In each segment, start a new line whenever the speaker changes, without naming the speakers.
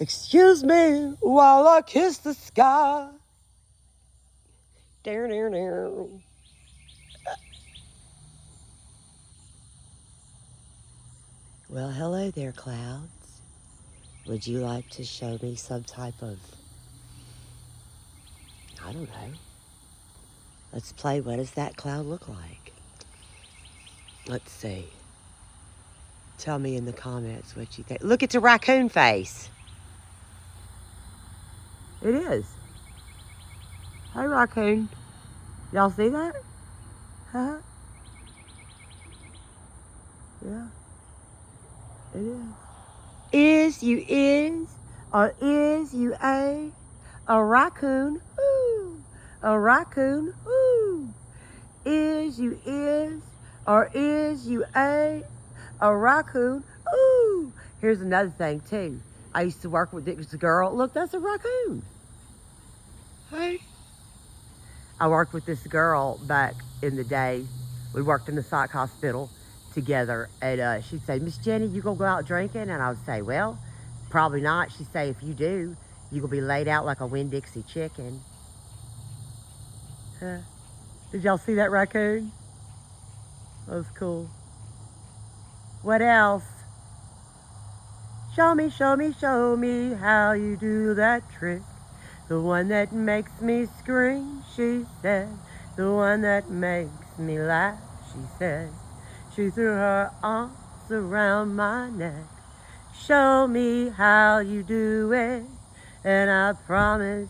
Excuse me while I kiss the sky. Down, down, down. Well, hello there, clouds. Would you like to show me some type of, I don't know. Let's play, what does that cloud look like? Let's see. Tell me in the comments what you think. Look, it's a raccoon face. It is. Hey, raccoon. Y'all see that? Huh? Yeah. It is. Is you is, or is you a raccoon, ooh, a raccoon, ooh. Is you is, or is you a raccoon, ooh. Here's another thing too. I used to work with this girl. Look, that's a raccoon. Hey. I worked with this girl back in the day. We worked in the psych hospital together, and she'd say, Miss Jenny, you gonna go out drinking? And I would say, well, probably not. She'd say, if you do, you gonna be laid out like a Winn-Dixie chicken. Huh? Did y'all see that raccoon? That was cool. What else? Show me, show me, show me how you do that trick. The one that makes me scream, she said. The one that makes me laugh, she said. She threw her arms around my neck. Show me how you do it. And I promise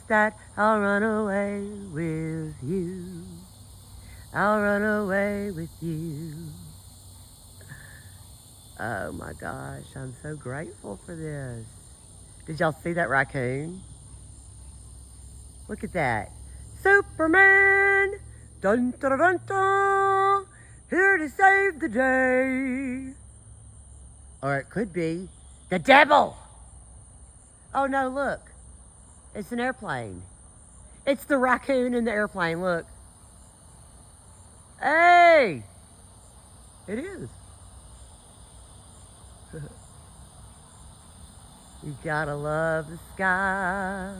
that I'll run away with you. I'll run away with you. Oh my gosh, I'm so grateful for this. Did y'all see that raccoon? Look at that. Superman! Dun dun dun dun! Here to save the day. Or it could be the devil. Oh no, look. It's an airplane. It's the raccoon in the airplane, look. Hey! It is. You gotta love the sky.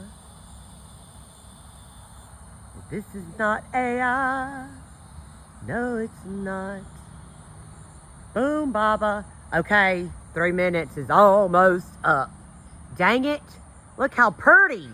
This is not AI. No, it's not. Boom, Baba. Okay, 3 minutes is almost up. Dang it. Look how pretty.